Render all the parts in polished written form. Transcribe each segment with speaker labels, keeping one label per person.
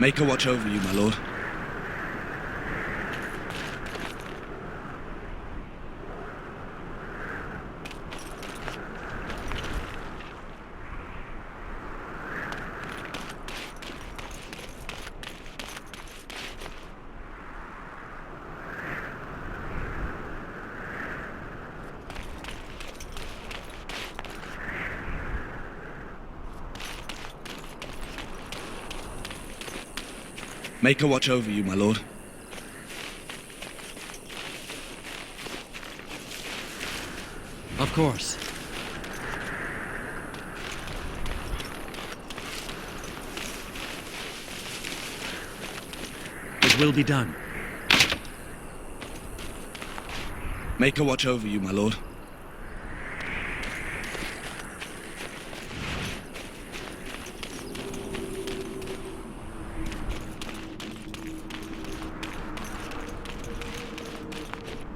Speaker 1: Make her watch over you, my lord. Make her watch over you, my lord.
Speaker 2: Of course. It will be done.
Speaker 1: Make her watch over you, my lord.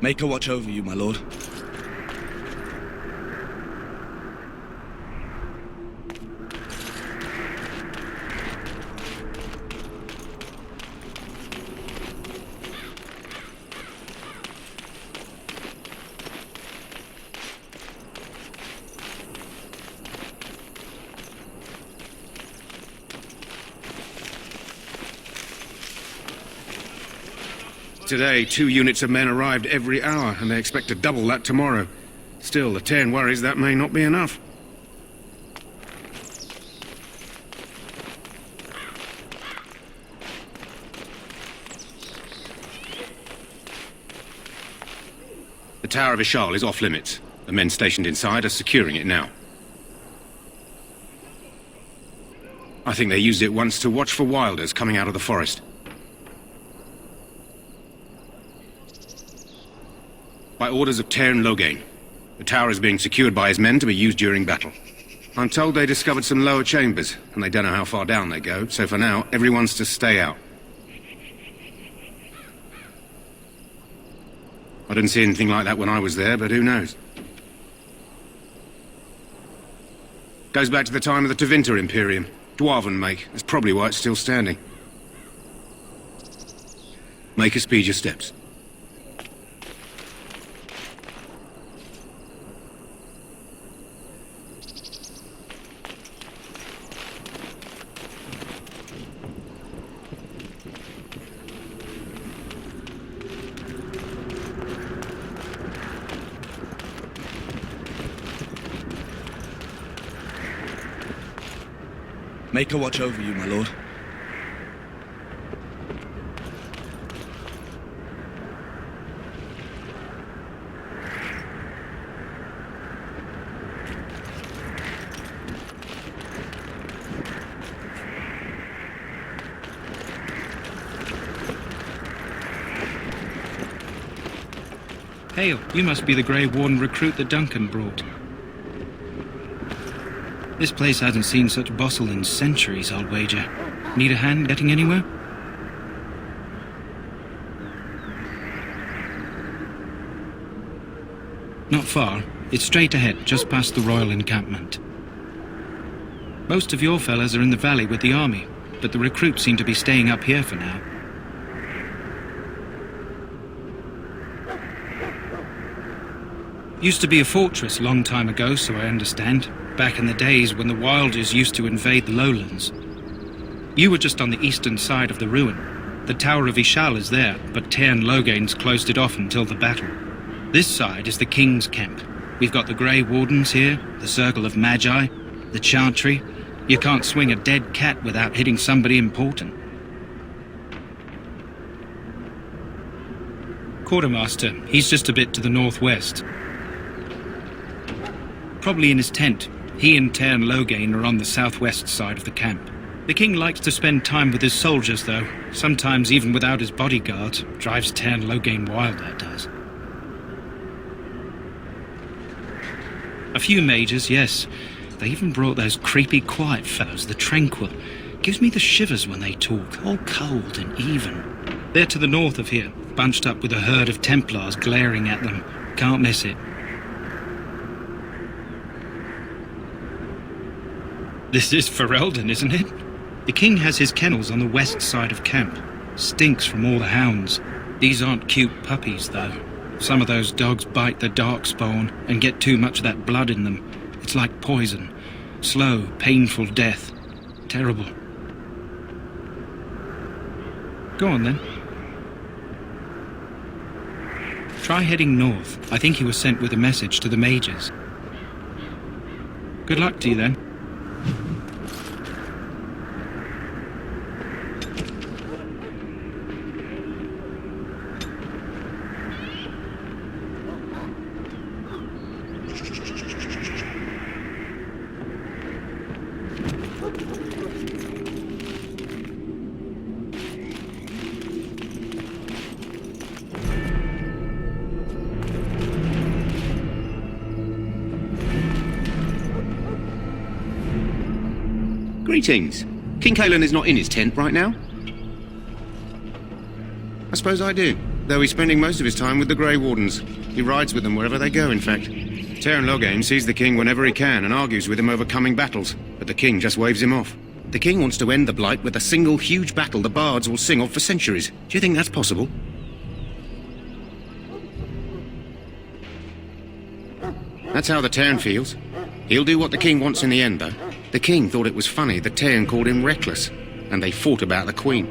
Speaker 1: Make her watch over you, my lord.
Speaker 3: Today, 2 units of men arrived every hour, and they expect to double that tomorrow. Still, the Terran worries that may not be enough. The Tower of Ishal is off limits. The men stationed inside are securing it now. I think they used it once to watch for wilders coming out of the forest. By orders of Terran Logain, the tower is being secured by his men to be used during battle. I'm told they discovered some lower chambers, and they don't know how far down they go, so for now, everyone's to stay out. I didn't see anything like that when I was there, but who knows? Goes back to the time of the Tevinter Imperium. Dwarven make. That's probably why it's still standing. Make her speed your steps.
Speaker 1: Make her watch over you, my lord.
Speaker 4: Hail, you must be the Grey Warden recruit that Duncan brought. This place hasn't seen such bustle in centuries, I'll wager. Need a hand getting anywhere? Not far. It's straight ahead, just past the royal encampment. Most of your fellas are in the valley with the army, but the recruits seem to be staying up here for now. Used to be a fortress a long time ago, so I understand. Back in the days when the Wilders used to invade the lowlands. You were just on the eastern side of the ruin. The Tower of Ishal is there, but Terran Logain's closed it off until the battle. This side is the King's camp. We've got the Grey Wardens here, the Circle of Magi, the Chantry. You can't swing a dead cat without hitting somebody important. Quartermaster, he's just a bit to the northwest. Probably in his tent. He and Terran Logain are on the southwest side of the camp. The king likes to spend time with his soldiers, though. Sometimes even without his bodyguards. Drives Terran Logain wild, that does. A few mages, yes. They even brought those creepy quiet fellows, the Tranquil. Gives me the shivers when they talk, all cold and even. They're to the north of here, bunched up with a herd of Templars glaring at them. Can't miss it. This is Ferelden, isn't it? The king has his kennels on the west side of camp. Stinks from all the hounds. These aren't cute puppies, though. Some of those dogs bite the darkspawn and get too much of that blood in them. It's like poison. Slow, painful death. Terrible. Go on, then. Try heading north. I think he was sent with a message to the majors. Good luck to you, then.
Speaker 3: Greetings. King Kalen is not in his tent right now? I suppose I do, though he's spending most of his time with the Grey Wardens. He rides with them wherever they go, in fact. Teyrn Loghain sees the king whenever he can and argues with him over coming battles, but the king just waves him off. The king wants to end the Blight with a single huge battle the bards will sing of for centuries. Do you think that's possible? That's how the Teyrn feels. He'll do what the king wants in the end, though. The king thought it was funny that Teyrn called him reckless, and they fought about the queen.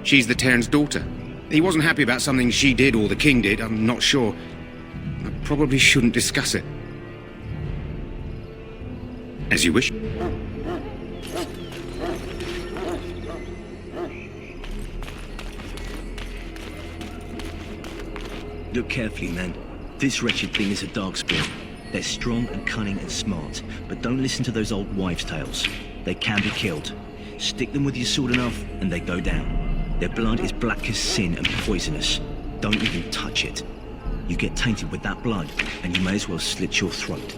Speaker 3: She's the Teyrn's daughter. He wasn't happy about something she did or the king did, I'm not sure. I probably shouldn't discuss it. As you wish.
Speaker 5: Look carefully, man. This wretched thing is a darkspawn. They're strong and cunning and smart, but don't listen to those old wives' tales. They can be killed. Stick them with your sword enough, and they go down. Their blood is black as sin and poisonous. Don't even touch it. You get tainted with that blood, and you may as well slit your throat.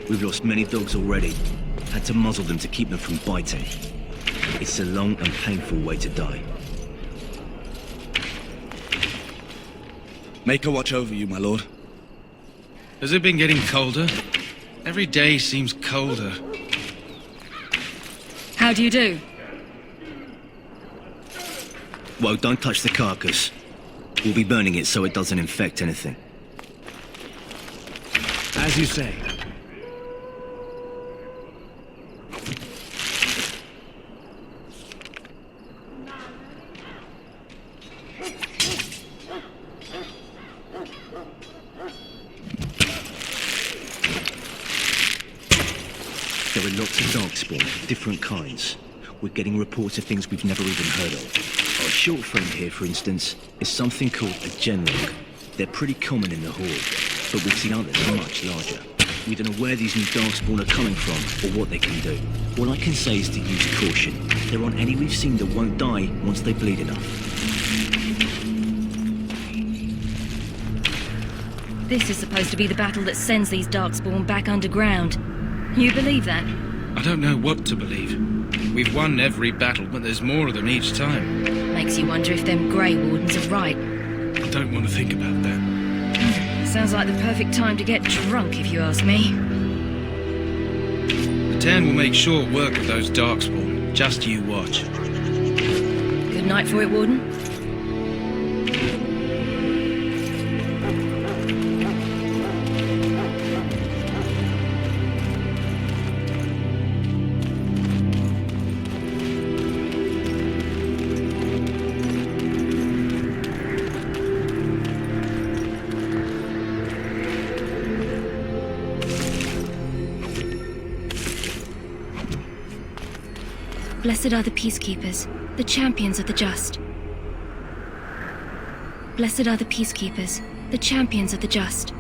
Speaker 5: We've lost many dogs already. Had to muzzle them to keep them from biting. It's a long and painful way to die.
Speaker 1: Make a watch over you, my lord.
Speaker 4: Has it been getting colder? Every day seems colder.
Speaker 6: How do you do?
Speaker 5: Well, don't touch the carcass. We'll be burning it so it doesn't infect anything.
Speaker 2: As you say.
Speaker 5: There are lots of darkspawn, different kinds. We're getting reports of things we've never even heard of. Our short friend here, for instance, is something called a genlog. They're pretty common in the Horde, but we've seen others much larger. We don't know where these new darkspawn are coming from, or what they can do. All I can say is to use caution. There aren't any we've seen that won't die once they bleed enough.
Speaker 6: This is supposed to be the battle that sends these darkspawn back underground. You believe that?
Speaker 4: I don't know what to believe. We've won every battle, but there's more of them each time.
Speaker 6: Makes you wonder if them Grey Wardens are right.
Speaker 4: I don't want to think about that.
Speaker 6: Sounds like the perfect time to get drunk, if you ask me.
Speaker 4: The Teyrn will make short work of those darkspawn. Just you watch.
Speaker 6: Good night for it, Warden. Blessed are the peacekeepers, the champions of the just. Blessed are the peacekeepers, the champions of the just.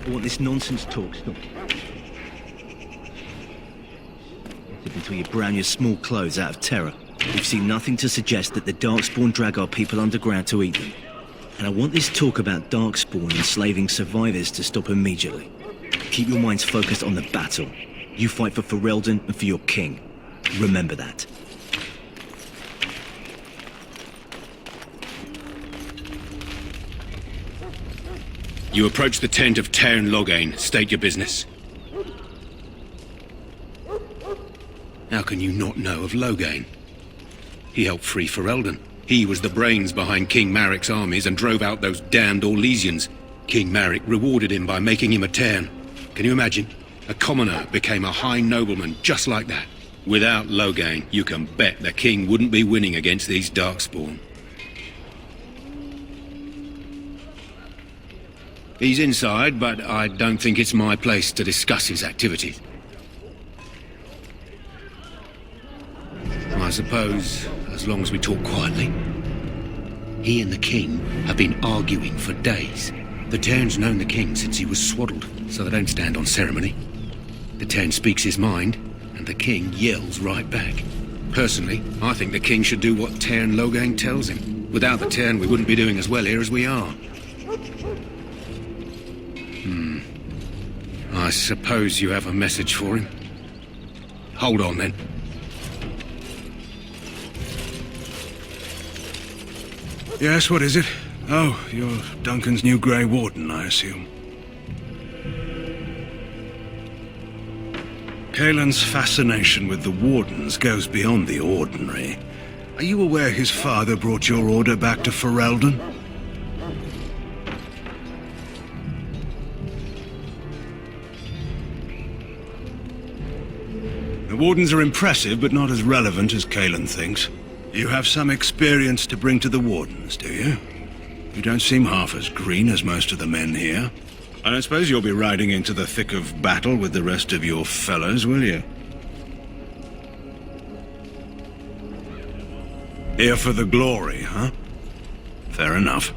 Speaker 5: I want this nonsense talk stopped. Until you brown your small clothes out of terror. We've seen nothing to suggest that the Darkspawn drag our people underground to eat them. And I want this talk about Darkspawn enslaving survivors to stop immediately. Keep your minds focused on the battle. You fight for Ferelden and for your king. Remember that.
Speaker 3: You approach the tent of Tairn Loghain. State your business. How can you not know of Loghain? He helped free Ferelden. He was the brains behind King Maric's armies and drove out those damned Orlesians. King Maric rewarded him by making him a Tairn. Can you imagine? A commoner became a high nobleman just like that. Without Loghain, you can bet the king wouldn't be winning against these Darkspawn. He's inside, but I don't think it's my place to discuss his activities. I suppose, as long as we talk quietly. He and the king have been arguing for days. The Tairn's known the king since he was swaddled, so they don't stand on ceremony. The Tairn speaks his mind, and the king yells right back. Personally, I think the king should do what Tairn Loghain tells him. Without the Tairn, we wouldn't be doing as well here as we are. I suppose you have a message for him. Hold on, then.
Speaker 7: Yes, what is it? Oh, you're Duncan's new Grey Warden, I assume. Caelan's fascination with the Wardens goes beyond the ordinary. Are you aware his father brought your order back to Ferelden? The Wardens are impressive, but not as relevant as Caelan thinks. You have some experience to bring to the Wardens, do you? You don't seem half as green as most of the men here. I don't suppose you'll be riding into the thick of battle with the rest of your fellows, will you? Here for the glory, huh? Fair enough.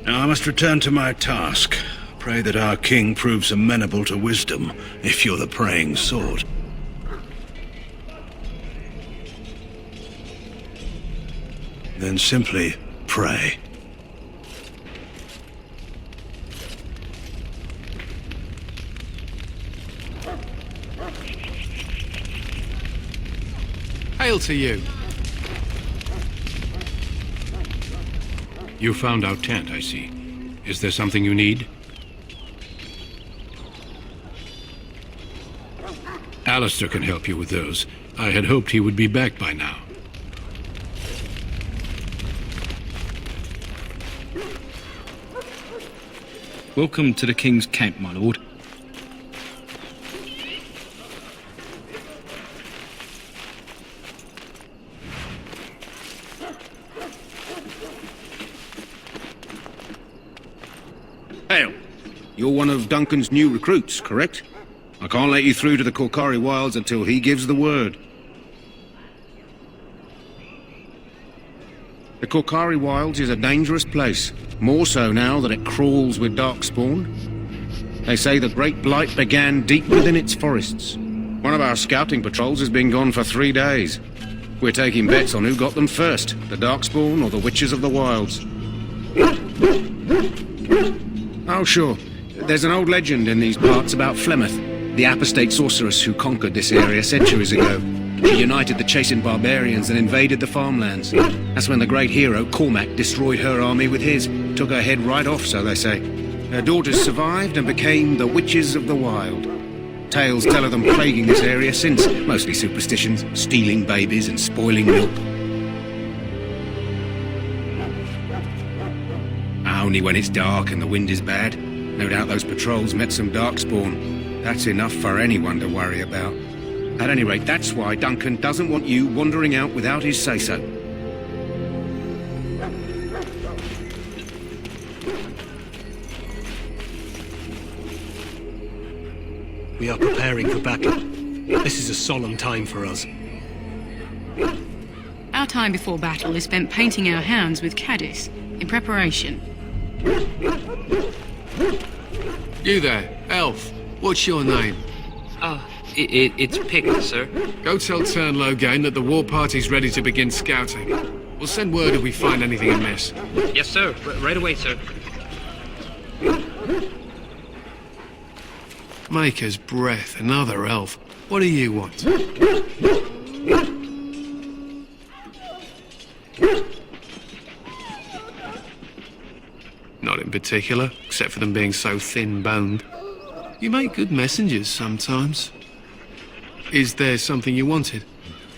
Speaker 7: Now I must return to my task. Pray that our king proves amenable to wisdom, if you're the praying sort. Then simply pray.
Speaker 8: Hail to you.
Speaker 9: You found our tent, I see. Is there something you need? Alistair can help you with those. I had hoped he would be back by now.
Speaker 4: Welcome to the King's camp, my lord.
Speaker 3: Hail! You're one of Duncan's new recruits, correct? I can't let you through to the Korkari Wilds until he gives the word. The Korkari Wilds is a dangerous place, more so now that it crawls with Darkspawn. They say the Great Blight began deep within its forests. One of our scouting patrols has been gone for 3 days. We're taking bets on who got them first, the Darkspawn or the Witches of the Wilds. Oh, sure. There's an old legend in these parts about Flemeth, the apostate sorceress who conquered this area centuries ago. She united the chasing barbarians and invaded the farmlands. That's when the great hero, Cormac, destroyed her army with his. Took her head right off, so they say. Her daughters survived and became the Witches of the Wild. Tales tell of them plaguing this area since, mostly superstitions, stealing babies and spoiling milk. Only when it's dark and the wind is bad. No doubt those patrols met some Darkspawn. That's enough for anyone to worry about. At any rate, that's why Duncan doesn't want you wandering out without his say-so.
Speaker 8: We are preparing for battle. This is a solemn time for us.
Speaker 10: Our time before battle is spent painting our hounds with caddis, in preparation.
Speaker 8: You there, elf. What's your name?
Speaker 11: It's Pick, sir.
Speaker 8: Go tell Tairn Loghain that the war party's ready to begin scouting. We'll
Speaker 9: We'll send word if we find anything amiss.
Speaker 4: Yes, sir. Right away, sir.
Speaker 9: Maker's breath, another elf. What do you want? Not in particular, except for them being so thin-boned. You make good messengers sometimes. Is there something you wanted?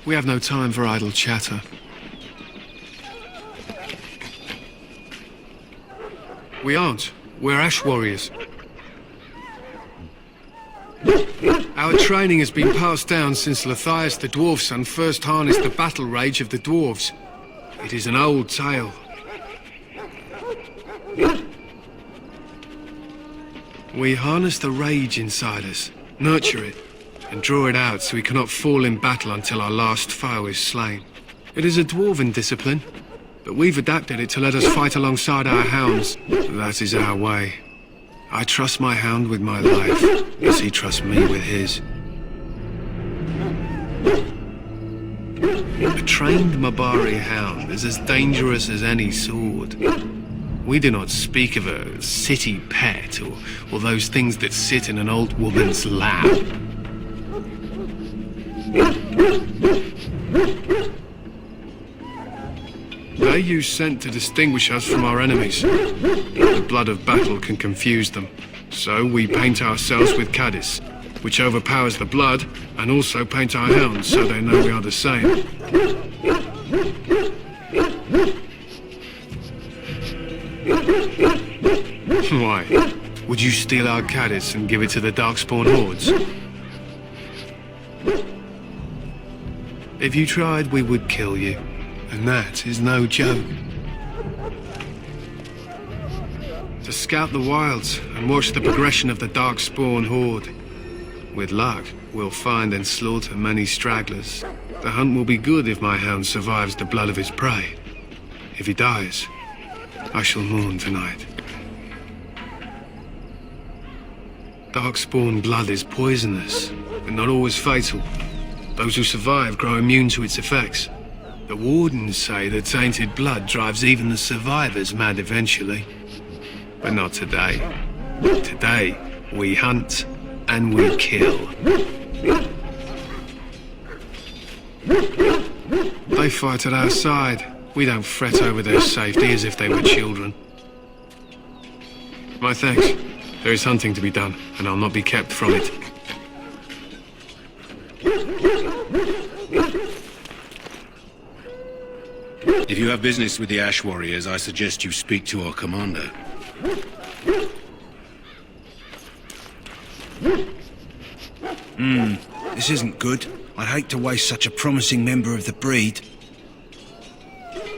Speaker 9: We have no time for idle chatter. We aren't. We're ash warriors. Our training has been passed down since Matthias the Dwarf Son first harnessed the battle rage of the dwarves. It is an old tale. We harness the rage inside us, nurture it, and draw it out so we cannot fall in battle until our last foe is slain. It is a dwarven discipline, but we've adapted it to let us fight alongside our hounds. That is our way. I trust my hound with my life, as he trusts me with his. A trained Mabari hound is as dangerous as any sword. We do not speak of a city pet or those things that sit in an old woman's lap. They use scent to distinguish us from our enemies. The blood of battle can confuse them. So we paint ourselves with caddis, which overpowers the blood, and also paint our hounds so they know we are the same. Why? Would you steal our caddis and give it to the Darkspawn hordes? If you tried, we would kill you. And that is no joke. To scout the wilds and watch the progression of the Darkspawn horde. With luck, we'll find and slaughter many stragglers. The hunt will be good if my hound survives the blood of his prey. If he dies, I shall mourn tonight. Darkspawn blood is poisonous, but not always fatal. Those who survive grow immune to its effects. The wardens say that tainted blood drives even the survivors mad eventually. But not today. Today, we hunt and we kill. They fight at our side. We don't fret over their safety as if they were children. My thanks. There is hunting to be done, and I'll not be kept from it.
Speaker 3: If you have business with the Ash Warriors, I suggest you speak to our commander.
Speaker 7: This isn't good. I'd hate to waste such a promising member of the breed.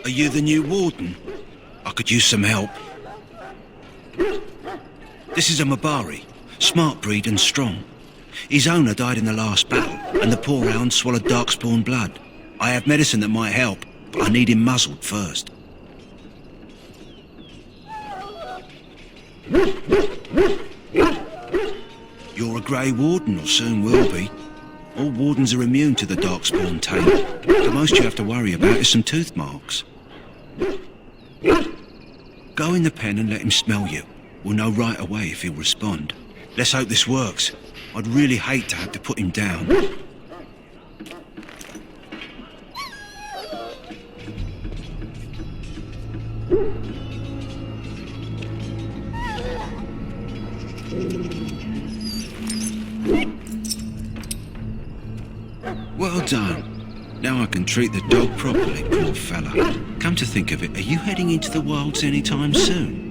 Speaker 7: Are you the new warden? I could use some help. This is a Mabari, smart breed and strong. His owner died in the last battle, and the poor hound swallowed Darkspawn blood. I have medicine that might help, but I need him muzzled first. You're a Grey Warden, or soon will be. All wardens are immune to the Darkspawn taint. The most you have to worry about is some tooth marks. Go in the pen and let him smell you. We'll know right away if he'll respond. Let's hope this works. I'd really hate to have to put him down. Well done. Now I can treat the dog properly, poor fella. Come to think of it, are you heading into the wilds anytime soon?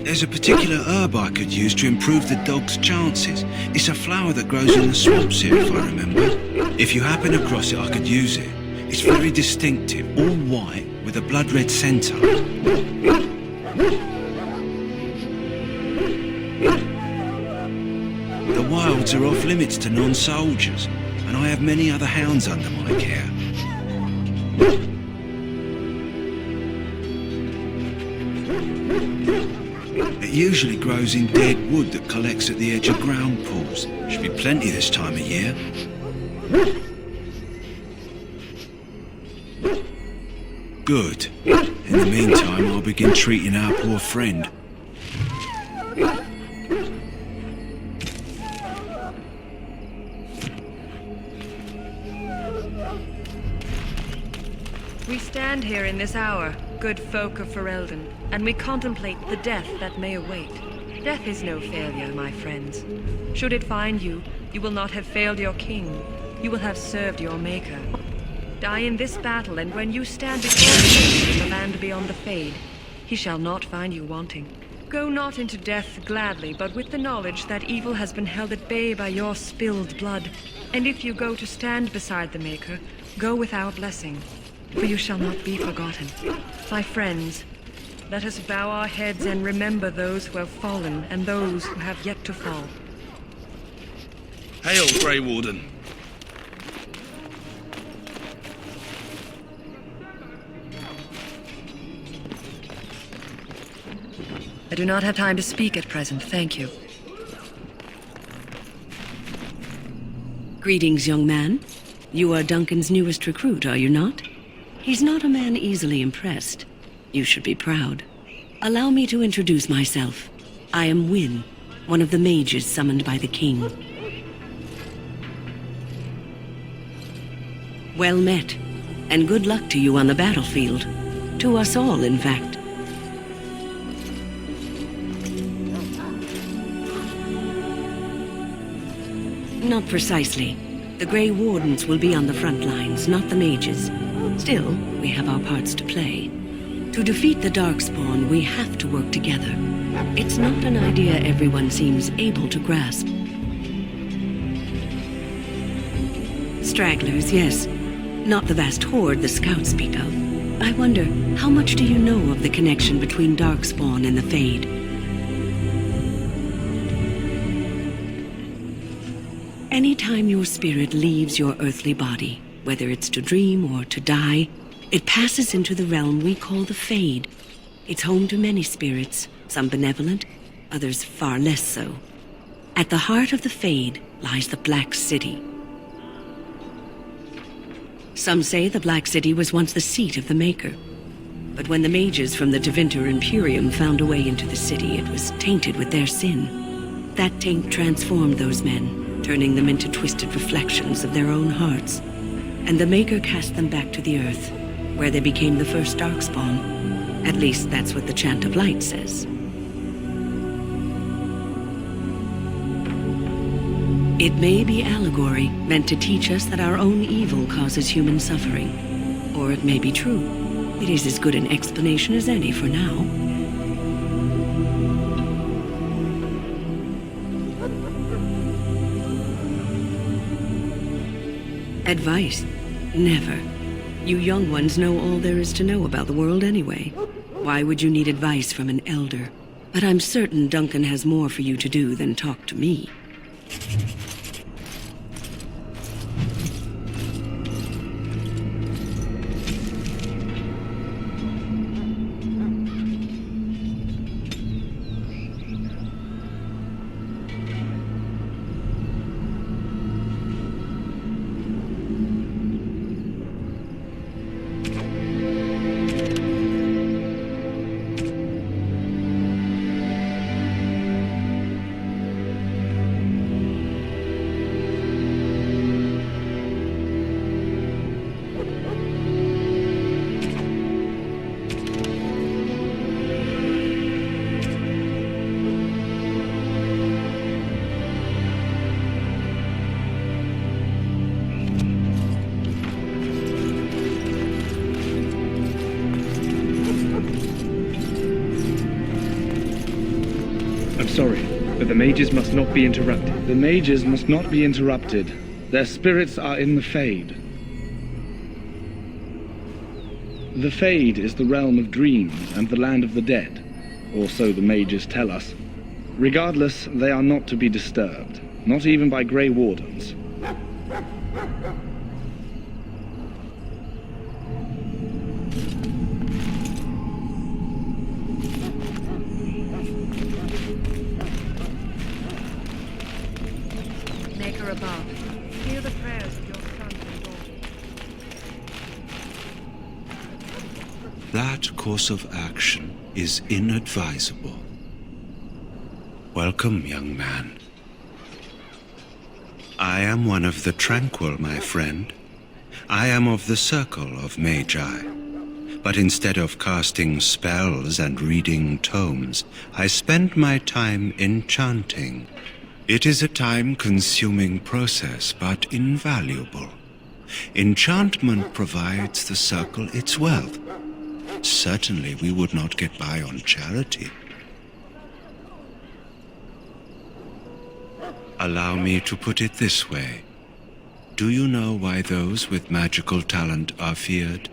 Speaker 7: There's a particular herb I could use to improve the dog's chances. It's a flower that grows in the swamps here, if I remember. If you happen across it, I could use it. It's very distinctive, all white, with a blood-red centre. The wilds are off limits to non-soldiers, and I have many other hounds under my care. It usually grows in dead wood that collects at the edge of ground pools. Should be plenty this time of year. Good. In the meantime, I'll begin treating our poor friend.
Speaker 11: We stand here in this hour, good folk of Ferelden, and we contemplate the death that may await. Death is no failure, my friends. Should it find you, you will not have failed your king. You will have served your maker. Die in this battle, and when you stand before him in the land beyond the Fade, he shall not find you wanting. Go not into death gladly, but with the knowledge that evil has been held at bay by your spilled blood. And if you go to stand beside the Maker, go with our blessing, for you shall not be forgotten. My friends, let us bow our heads and remember those who have fallen and those who have yet to fall.
Speaker 1: Hail, Grey Warden.
Speaker 11: I do not have time to speak at present, thank you.
Speaker 12: Greetings, young man. You are Duncan's newest recruit, are you not? He's not a man easily impressed. You should be proud. Allow me to introduce myself. I am Wynne, one of the mages summoned by the king. Well met, and good luck to you on the battlefield. To us all, in fact. Not precisely. The Grey Wardens will be on the front lines, not the mages. Still, we have our parts to play. To defeat the Darkspawn, we have to work together. It's not an idea everyone seems able to grasp. Stragglers, yes. Not the vast horde the scouts speak of. I wonder, how much do you know of the connection between Darkspawn and the Fade? Anytime your spirit leaves your earthly body, whether it's to dream or to die, it passes into the realm we call the Fade. It's home to many spirits, some benevolent, others far less so. At the heart of the Fade lies the Black City. Some say the Black City was once the seat of the Maker. But when the mages from the Tevinter Imperium found a way into the city, it was tainted with their sin. That taint transformed those men, turning them into twisted reflections of their own hearts. And the Maker cast them back to the Earth, where they became the first Darkspawn. At least that's what the Chant of Light says. It may be allegory, meant to teach us that our own evil causes human suffering. Or it may be true. It is as good an explanation as any for now. Advice? Never. You young ones know all there is to know about the world anyway. Why would you need advice from an elder? But I'm certain Duncan has more for you to do than talk to me.
Speaker 13: Sorry, but the mages must not be interrupted.
Speaker 1: The mages must not be interrupted. Their spirits are in the Fade. The Fade is the realm of dreams and the land of the dead, or so the mages tell us. Regardless, they are not to be disturbed, not even by Grey Wardens.
Speaker 11: Above. Hear the prayers of your sons and daughters.
Speaker 7: that course of action is inadvisable. Welcome, young man. I am one of the tranquil, my friend. I am of the circle of Magi. But instead of casting spells and reading tomes, I spend my time enchanting. It is a time-consuming process, but invaluable. Enchantment provides the circle its wealth. Certainly we would not get by on charity. Allow me to put it this way. Do you know why those with magical talent are feared?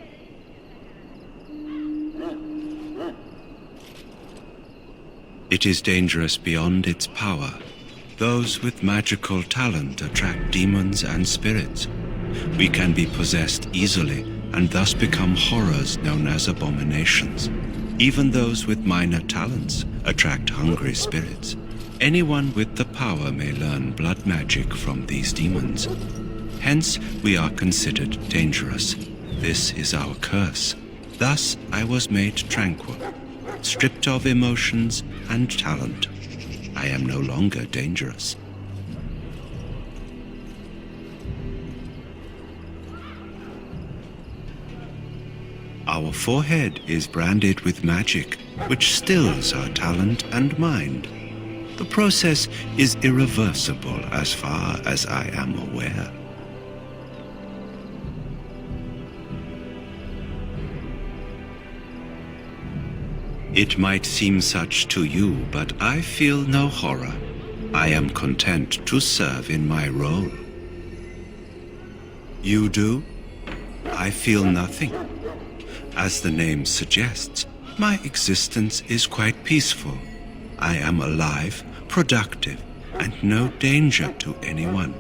Speaker 7: It is dangerous beyond its power. Those with magical talent attract demons and spirits. We can be possessed easily and thus become horrors known as abominations. Even those with minor talents attract hungry spirits. Anyone with the power may learn blood magic from these demons. Hence, we are considered dangerous. This is our curse. Thus, I was made tranquil, stripped of emotions and talent. I am no longer dangerous. Our forehead is branded with magic, which stills our talent and mind. The process is irreversible as far as I am aware. It might seem such to you, but I feel no horror. I am content to serve in my role. You do? I feel nothing. As the name suggests, my existence is quite peaceful. I am alive, productive, and no danger to anyone.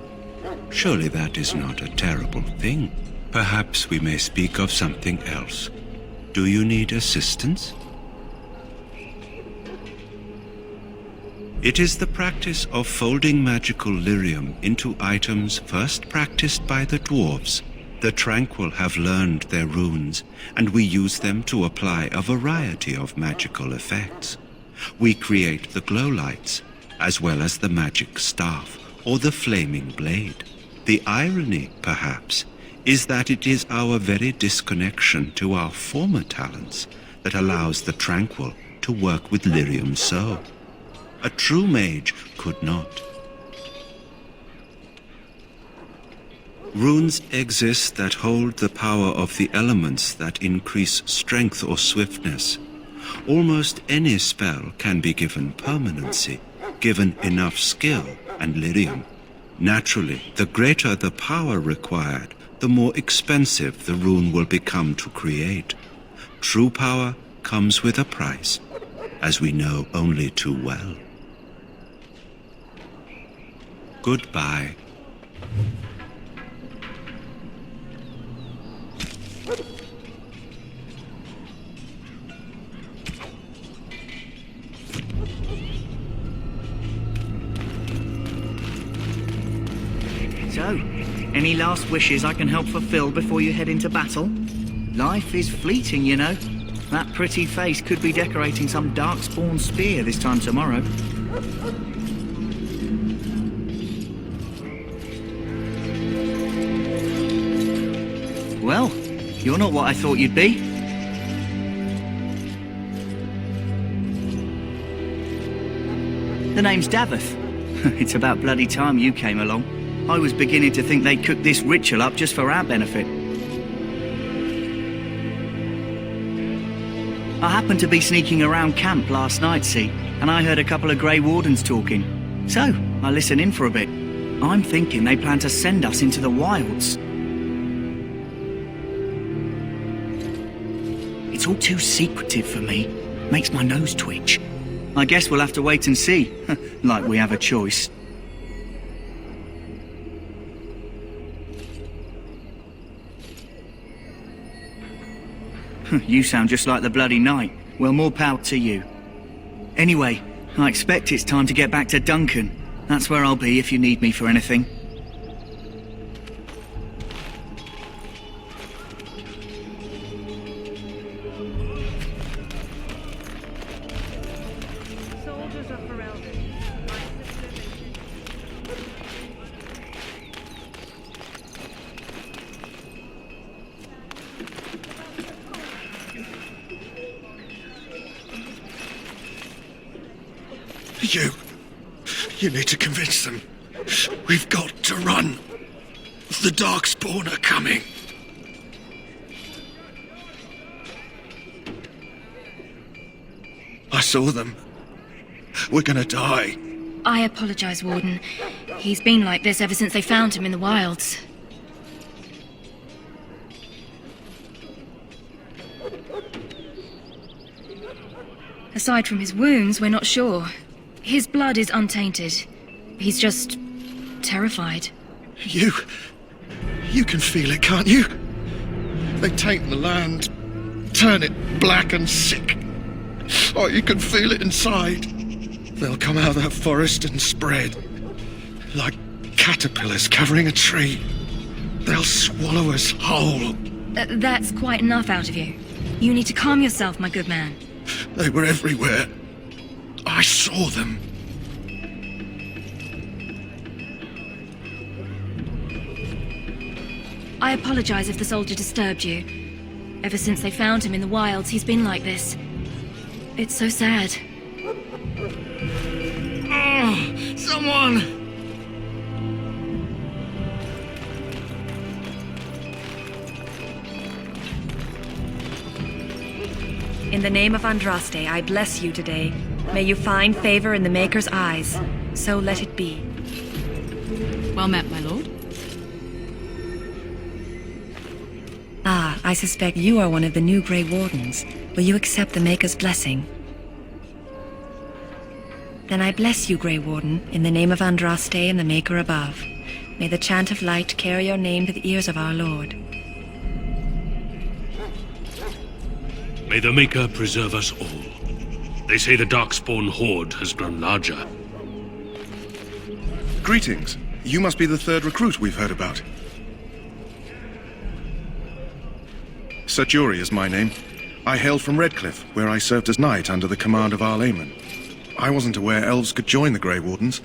Speaker 7: Surely that is not a terrible thing. Perhaps we may speak of something else. Do you need assistance? It is the practice of folding magical lyrium into items first practiced by the dwarves. The Tranquil have learned their runes, and we use them to apply a variety of magical effects. We create the glow lights, as well as the magic staff or the flaming blade. The irony, perhaps, is that it is our very disconnection to our former talents that allows the Tranquil to work with lyrium so. A true mage could not. Runes exist that hold the power of the elements that increase strength or swiftness. Almost any spell can be given permanency, given enough skill and lyrium. Naturally, the greater the power required, the more expensive the rune will become to create. True power comes with a price, as we know only too well. Goodbye.
Speaker 14: So, any last wishes I can help fulfill before you head into battle? Life is fleeting, you know. That pretty face could be decorating some darkspawn spear this time tomorrow. Well, you're not what I thought you'd be. The name's Davith. It's about bloody time you came along. I was beginning to think they'd cooked this ritual up just for our benefit. I happened to be sneaking around camp last night, see, and I heard a couple of Grey Wardens talking. So, I listened in for a bit. I'm thinking they plan to send us into the wilds. It's all too secretive for me. Makes my nose twitch. I guess we'll have to wait and see. Like we have a choice. You sound just like the bloody knight. Well, more power to you. Anyway, I expect it's time to get back to Duncan. That's where I'll be if you need me for anything.
Speaker 7: You need to convince them. We've got to run. The Darkspawn are coming. I saw them. We're gonna die.
Speaker 6: I apologize, Warden. He's been like this ever since they found him in the wilds. Aside from his wounds, we're not sure. His blood is untainted. He's just terrified.
Speaker 7: You can feel it, can't you? They taint the land, turn it black and sick. Oh, you can feel it inside. They'll come out of that forest and spread. Like caterpillars covering a tree. They'll swallow us whole.
Speaker 6: That's quite enough out of you. You need to calm yourself, my good man.
Speaker 7: They were everywhere. I saw them.
Speaker 6: I apologize if the soldier disturbed you. Ever since they found him in the wilds, he's been like this. It's so sad.
Speaker 14: Oh, someone!
Speaker 11: In the name of Andraste, I bless you today. May you find favor in the Maker's eyes. So let it be.
Speaker 10: Well met, my lord.
Speaker 11: Ah, I suspect you are one of the new Grey Wardens. Will you accept the Maker's blessing? Then I bless you, Grey Warden, in the name of Andraste and the Maker above. May the chant of light carry your name to the ears of our Lord.
Speaker 15: May the Maker preserve us all. They say the Darkspawn horde has grown larger.
Speaker 16: Greetings. You must be the third recruit we've heard about. Sir Jury is my name. I hail from Redcliffe, where I served as knight under the command of Arl Eamon. I wasn't aware elves could join the Grey Wardens.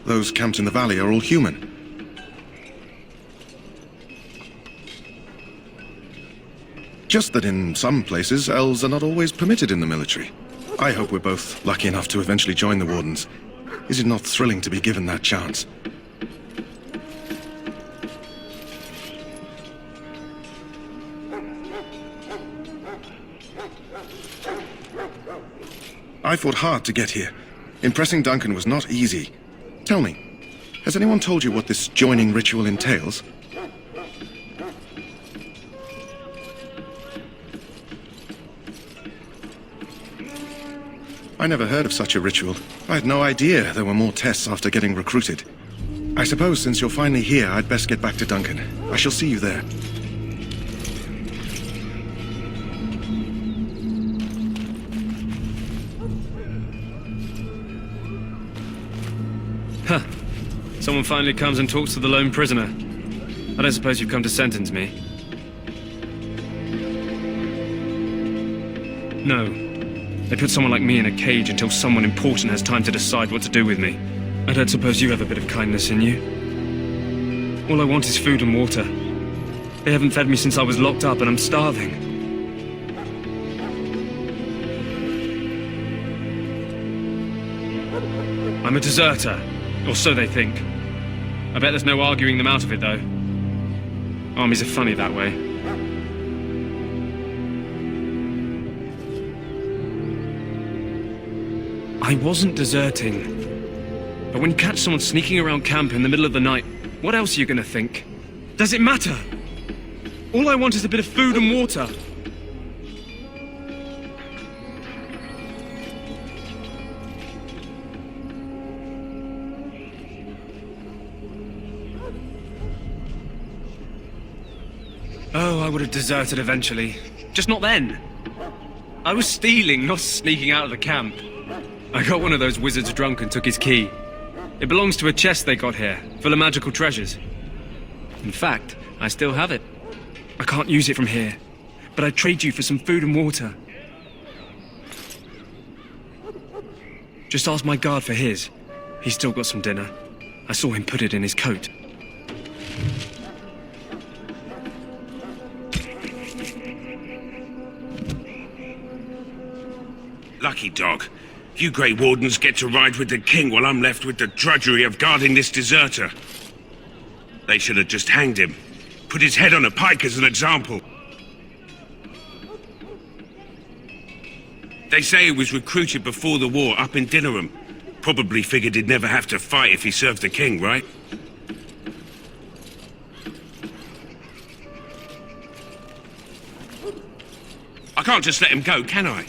Speaker 16: Those camped in the valley are all human. Just that in some places, elves are not always permitted in the military. I hope we're both lucky enough to eventually join the Wardens. Is it not thrilling to be given that chance? I fought hard to get here. Impressing Duncan was not easy. Tell me, has anyone told you what this joining ritual entails? I never heard of such a ritual. I had no idea there were more tests after getting recruited. I suppose since you're finally here, I'd best get back to Duncan. I shall see you there.
Speaker 13: Huh. Someone finally comes and talks to the lone prisoner. I don't suppose you've come to sentence me. No. They put someone like me in a cage until someone important has time to decide what to do with me. I don't suppose you have a bit of kindness in you. All I want is food and water. They haven't fed me since I was locked up and I'm starving. I'm a deserter. Or so they think. I bet there's no arguing them out of it, though. Armies are funny that way. I wasn't deserting. But when you catch someone sneaking around camp in the middle of the night, what else are you gonna think? Does it matter? All I want is a bit of food and water. Oh, I would have deserted eventually. Just not then. I was stealing, not sneaking out of the camp. I got one of those wizards drunk and took his key. It belongs to a chest they got here, full of magical treasures. In fact, I still have it. I can't use it from here, but I'd trade you for some food and water. Just ask my guard for his. He's still got some dinner. I saw him put it in his coat.
Speaker 7: Lucky dog.
Speaker 17: You Grey Wardens get to ride with the king while I'm left with the drudgery of guarding this deserter. They should have just hanged him. Put his head on a pike as an example. They say he was recruited before the war up in Dinnerham. Probably figured he'd never have to fight if he served the king, right? I can't just let him go, can I?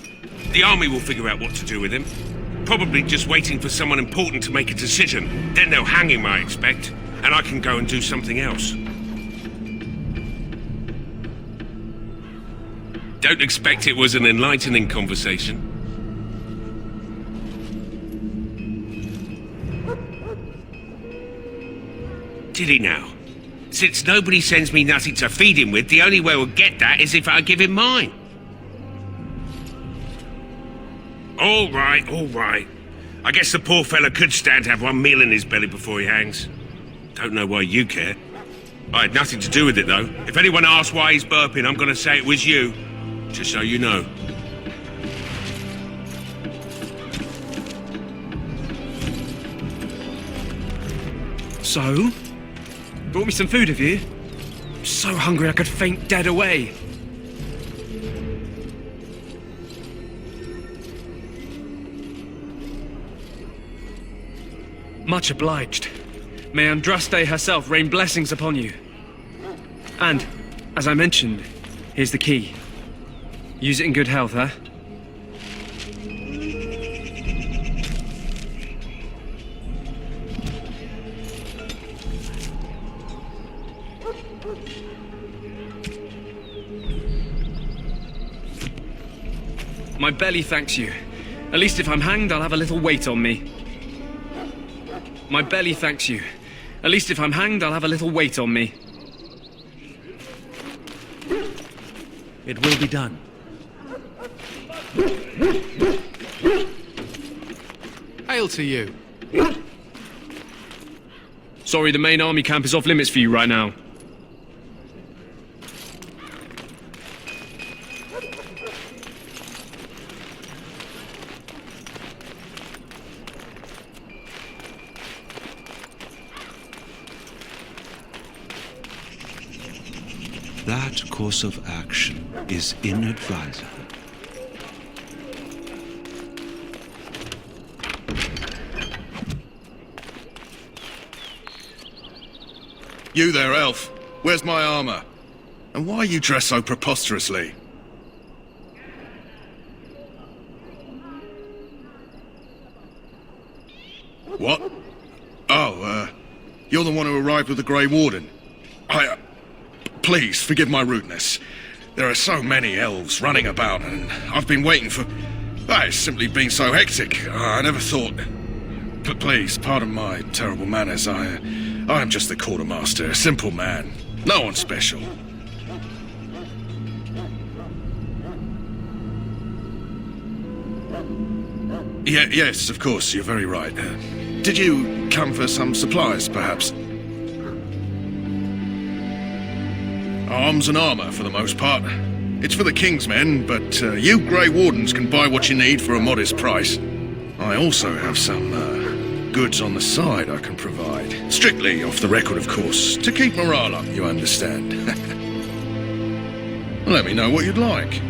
Speaker 17: The army will figure out what to do with him. Probably just waiting for someone important to make a decision. Then they'll hang him, I expect. And I can go and do something else. Don't expect it was an enlightening conversation. Did he now? Since nobody sends me nothing to feed him with, the only way we'll get that is if I give him mine. All right, all right. I guess the poor fella could stand to have one meal in his belly before he hangs. Don't know why you care. I had nothing to do with it, though. If anyone asks why he's burping, I'm gonna say it was you. Just so you know.
Speaker 13: So? Brought me some food, have you? I'm so hungry I could faint dead away. Much obliged. May Andraste herself rain blessings upon you. And, as I mentioned, here's the key. Use it in good health, huh? My belly thanks you. At least if I'm hanged, I'll have a little weight on me. My belly thanks you. At least if I'm hanged, I'll have a little weight on me.
Speaker 2: It will be done.
Speaker 9: Hail to you.
Speaker 13: Sorry, the main army camp is off limits for you right now.
Speaker 18: That course of action is inadvisable.
Speaker 16: You there, elf. Where's my armor? And why are you dressed so preposterously? What? Oh, you're the one who arrived with the Grey Warden. Please, forgive my rudeness. There are so many elves running about, and I've been waiting for... It's simply been so hectic. I never thought... But please, pardon my terrible manners. I am just the quartermaster, a simple man. No one special. Yes, of course, you're very right. Did you come for some supplies, perhaps? Arms and armor, for the most part. It's for the King's men, but you Grey Wardens can buy what you need for a modest price. I also have some goods on the side I can provide. Strictly off the record, of course, to keep morale up, you understand. Let me know what you'd like.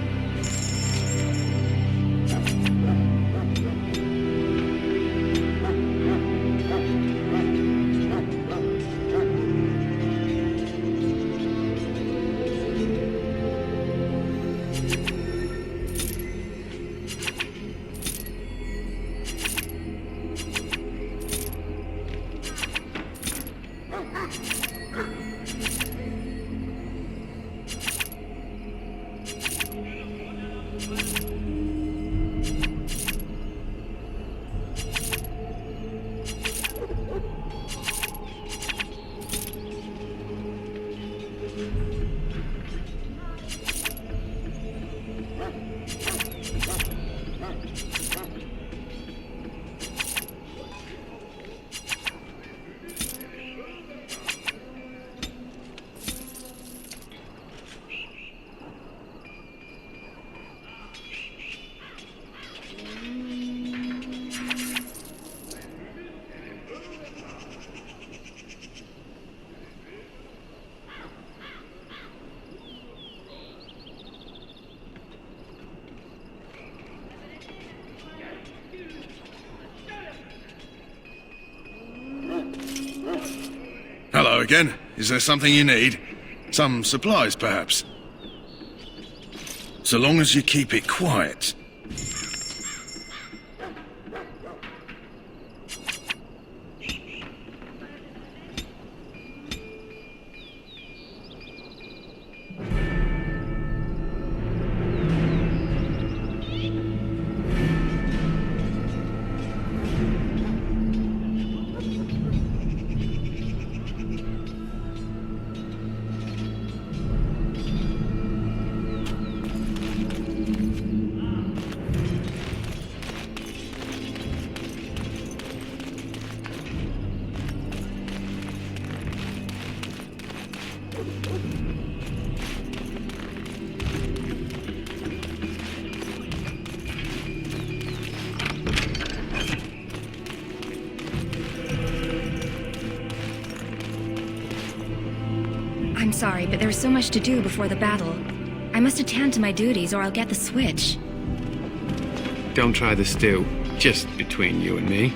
Speaker 16: again. Is there something you need? Some supplies, perhaps? So long as you keep it quiet.
Speaker 6: I'm sorry, but there's so much to do before the battle. I must attend to my duties or I'll get the switch.
Speaker 4: Don't try the stew. Just between you and me.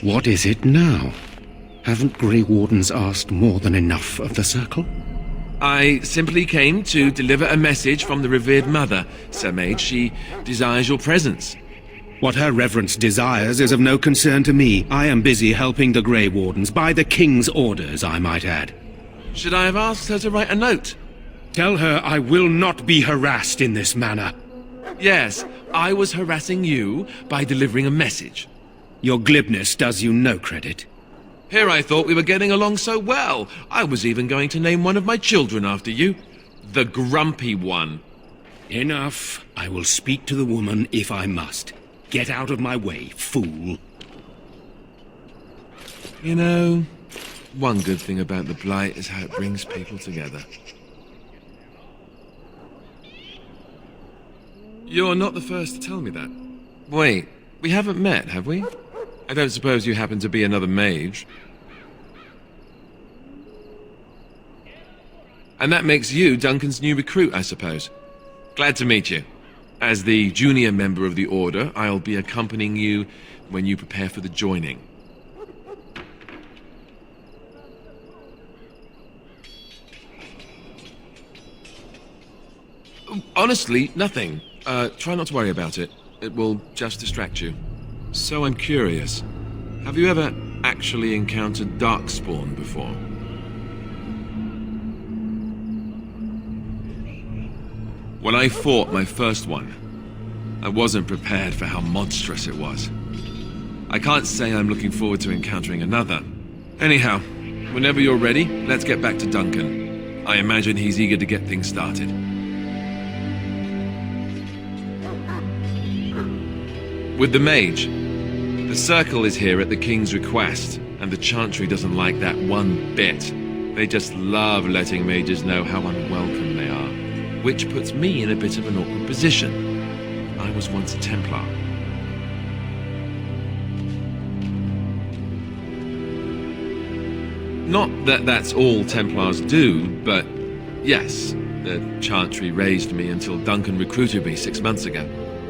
Speaker 18: What is it now? Haven't Grey Wardens asked more than enough of the Circle?
Speaker 17: I simply came to deliver a message from the revered mother, Sir Mage. She desires your presence.
Speaker 18: What her reverence desires is of no concern to me. I am busy helping the Grey Wardens, by the King's orders, I might add.
Speaker 17: Should I have asked her to write a note?
Speaker 18: Tell her I will not be harassed in this manner.
Speaker 17: Yes, I was harassing you by delivering a message.
Speaker 18: Your glibness does you no credit.
Speaker 17: Here I thought we were getting along so well. I was even going to name one of my children after you. The Grumpy One.
Speaker 18: Enough. I will speak to the woman if I must. Get out of my way, fool.
Speaker 17: You know, one good thing about the Blight is how it brings people together. You're not the first to tell me that. Wait, we haven't met, have we? I don't suppose you happen to be another mage. And that makes you Duncan's new recruit, I suppose. Glad to meet you. As the junior member of the Order, I'll be accompanying you when you prepare for the joining. Honestly, nothing. Try not to worry about it. It will just distract you. So I'm curious. Have you ever actually encountered Darkspawn before? When I fought my first one, I wasn't prepared for how monstrous it was. I can't say I'm looking forward to encountering another. Anyhow, whenever you're ready, let's get back to Duncan. I imagine he's eager to get things started. With the mage, the Circle is here at the King's request, and the Chantry doesn't like that one bit. They just love letting mages know how unwelcome they are, which puts me in a bit of an awkward position. I was once a Templar. Not that that's all Templars do, but yes, the Chantry raised me until Duncan recruited me 6 months ago.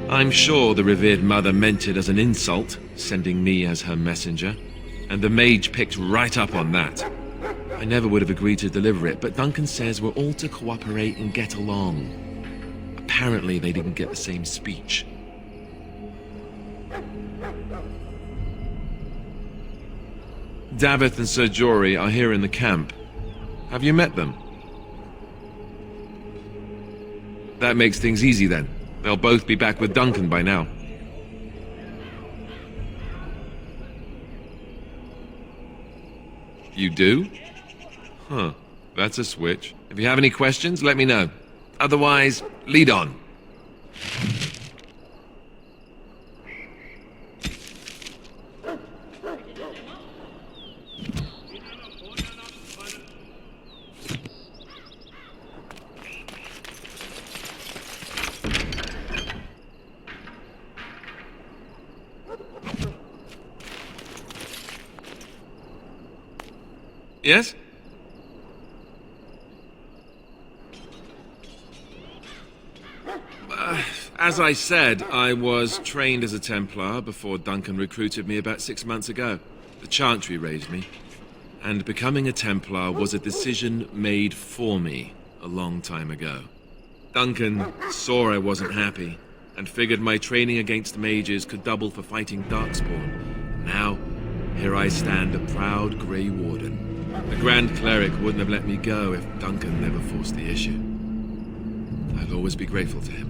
Speaker 17: I'm sure the revered mother meant it as an insult, sending me as her messenger, and the mage picked right up on that. I never would have agreed to deliver it, but Duncan says we're all to cooperate and get along. Apparently they didn't get the same speech. Davith and Sir Jory are here in the camp. Have you met them? That makes things easy then. They'll both be back with Duncan by now. You do? Huh. That's a switch. If you have any questions, let me know. Otherwise, lead on. Yes? As I said, I was trained as a Templar before Duncan recruited me about 6 months ago. The Chantry raised me. And becoming a Templar was a decision made for me a long time ago. Duncan saw I wasn't happy, and figured my training against mages could double for fighting Darkspawn. Now, here I stand, a proud Grey Warden. The Grand Cleric wouldn't have let me go if Duncan never forced the issue. I'll always be grateful to him.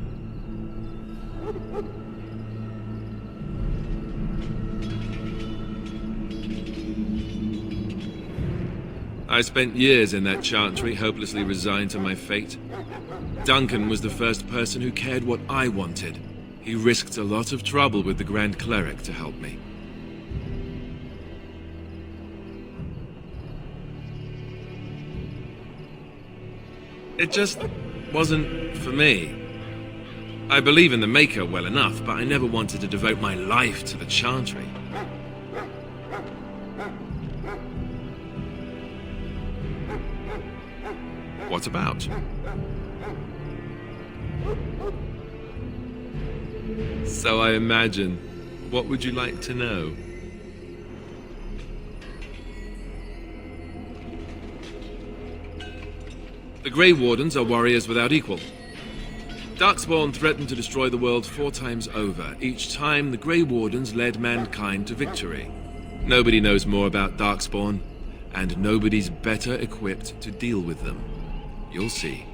Speaker 17: I spent years in that chantry, hopelessly resigned to my fate. Duncan was the first person who cared what I wanted. He risked a lot of trouble with the Grand Cleric to help me. It just wasn't for me. I believe in the Maker well enough, but I never wanted to devote my life to the chantry. What about? So I imagine. What would you like to know? The Grey Wardens are warriors without equal. Darkspawn threatened to destroy the world 4 times over. Each time, the Grey Wardens led mankind to victory. Nobody knows more about Darkspawn, and nobody's better equipped to deal with them. You'll see.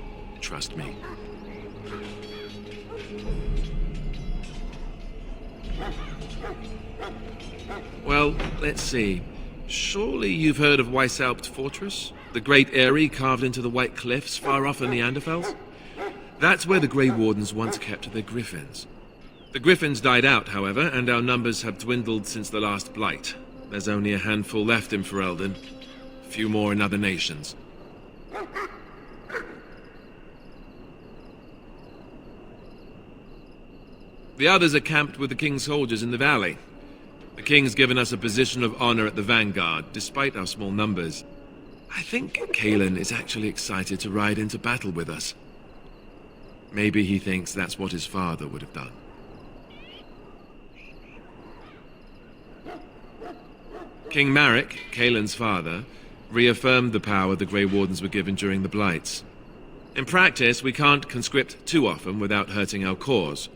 Speaker 17: Trust me. Well, let's see. Surely you've heard of Weishaupt Fortress? The great eyrie carved into the White Cliffs far off in Neanderthals? That's where the Grey Wardens once kept their griffins. The griffins died out, however, and our numbers have dwindled since the last blight. There's only a handful left in Ferelden. A few more in other nations. The others are camped with the King's soldiers in the valley. The King's given us a position of honor at the vanguard, despite our small numbers. I think Cailan is actually excited to ride into battle with us. Maybe he thinks that's what his father would have done. King Marek, Cailan's father, reaffirmed the power the Grey Wardens were given during the Blights. In practice, we can't conscript too often without hurting our cause.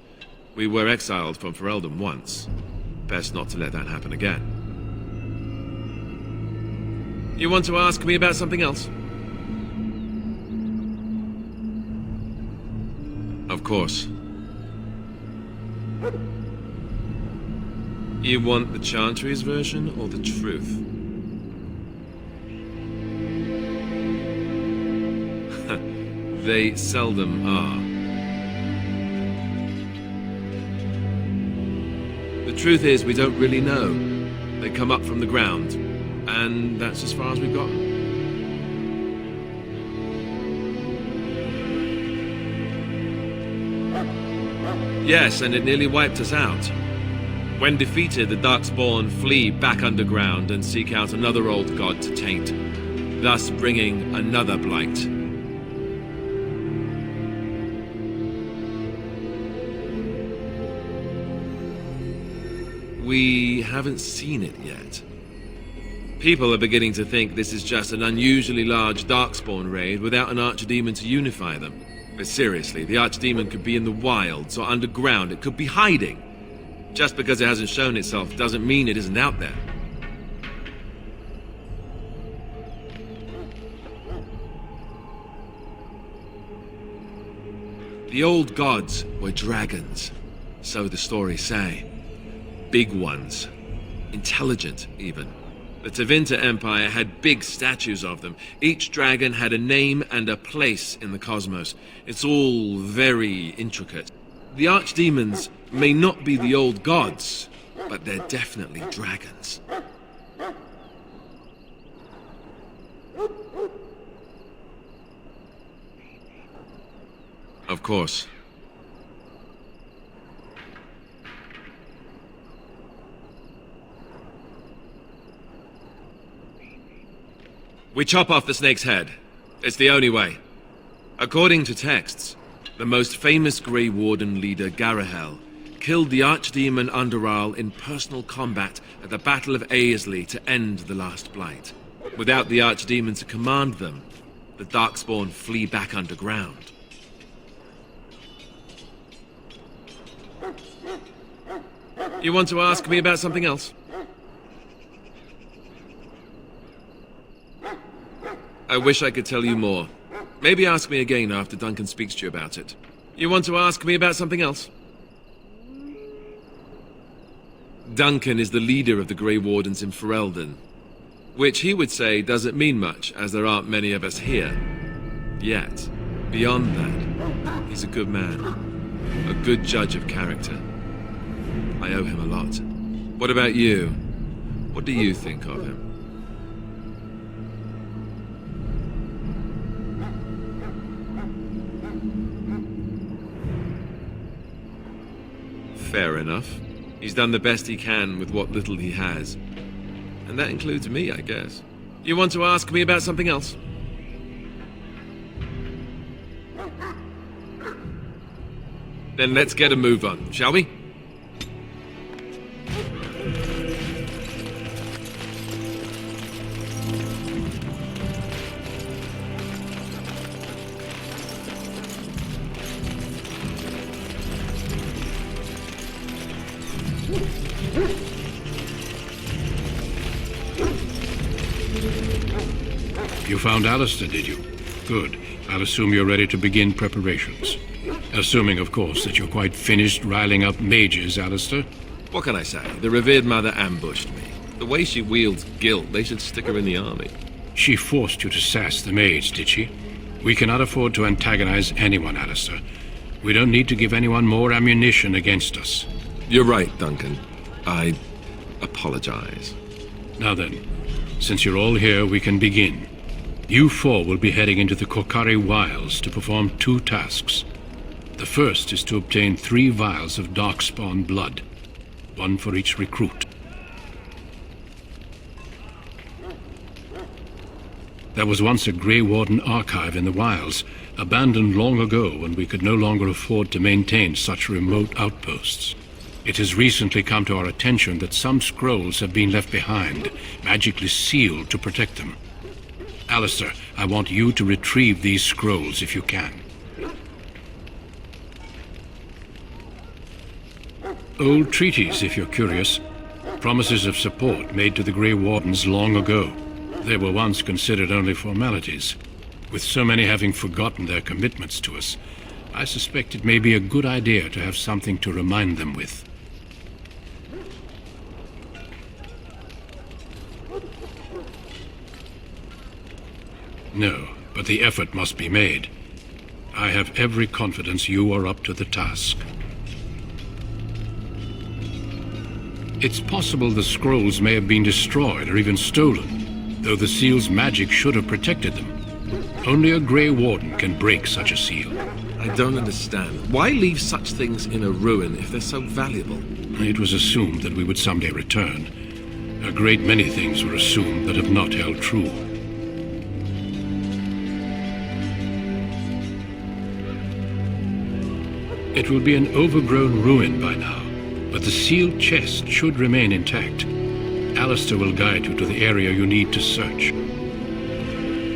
Speaker 17: We were exiled from Ferelden once. Best not to let that happen again. You want to ask me about something else? Of course. You want the Chantry's version or the truth? They seldom are. The truth is, we don't really know. They come up from the ground, and that's as far as we've gotten. Yes, and it nearly wiped us out. When defeated, the Darkspawn flee back underground and seek out another old god to taint, thus bringing another blight. We haven't seen it yet. People are beginning to think this is just an unusually large Darkspawn raid without an archdemon to unify them. But seriously, the archdemon could be in the wilds or underground. It could be hiding. Just because it hasn't shown itself doesn't mean it isn't out there. The old gods were dragons, so the stories say. Big ones. Intelligent, even. The Tevinter Empire had big statues of them. Each dragon had a name and a place in the cosmos. It's all very intricate. The archdemons may not be the old gods, but they're definitely dragons. Of course.
Speaker 19: We chop off the snake's head. It's the only way. According to texts, the most famous Grey Warden leader, Garahel, killed the archdemon Underal in personal combat at the Battle of Aesley to end the Last Blight. Without the archdemon to command them, the Darkspawn flee back underground. You want to ask me about something else? I wish I could tell you more. Maybe ask me again after Duncan speaks to you about it. You want to ask me about something else? Duncan is the leader of the Grey Wardens in Ferelden, which he would say doesn't mean much, as there aren't many of us here. Yet, beyond that, he's a good man. A good judge of character. I owe him a lot. What about you? What do you think of him? Fair enough. He's done the best he can with what little he has. And that includes me, I guess. You want to ask me about something else? Then let's get a move on, shall we?
Speaker 15: You found Alistair, did you? Good. I'll assume you're ready to begin preparations. Assuming, of course, that you're quite finished riling up mages, Alistair.
Speaker 19: What can I say? The revered mother ambushed me. The way she wields guilt, they should stick her in the army.
Speaker 15: She forced you to sass the mage, did she? We cannot afford to antagonize anyone, Alistair. We don't need to give anyone more ammunition against us.
Speaker 19: You're right, Duncan. I apologize.
Speaker 15: Now then, since you're all here, we can begin. You four will be heading into the Kokari Wilds to perform 2 tasks. The first is to obtain 3 vials of Darkspawn blood, 1 for each recruit. There was once a Grey Warden archive in the wilds, abandoned long ago when we could no longer afford to maintain such remote outposts. It has recently come to our attention that some scrolls have been left behind, magically sealed to protect them. Alistair, I want you to retrieve these scrolls if you can. Old treaties, if you're curious. Promises of support made to the Grey Wardens long ago. They were once considered only formalities. With so many having forgotten their commitments to us, I suspect it may be a good idea to have something to remind them with. No, but the effort must be made. I have every confidence you are up to the task. It's possible the scrolls may have been destroyed or even stolen, though the seal's magic should have protected them. Only a Grey Warden can break such a seal.
Speaker 19: I don't understand. Why leave such things in a ruin if they're so valuable?
Speaker 15: It was assumed that we would someday return. A great many things were assumed that have not held true. It will be an overgrown ruin by now, but the sealed chest should remain intact. Alistair will guide you to the area you need to search.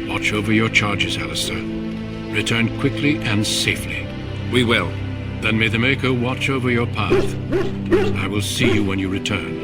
Speaker 15: Watch over your charges, Alistair. Return quickly and safely.
Speaker 19: We will.
Speaker 15: Then may the Maker watch over your path. I will see you when you return.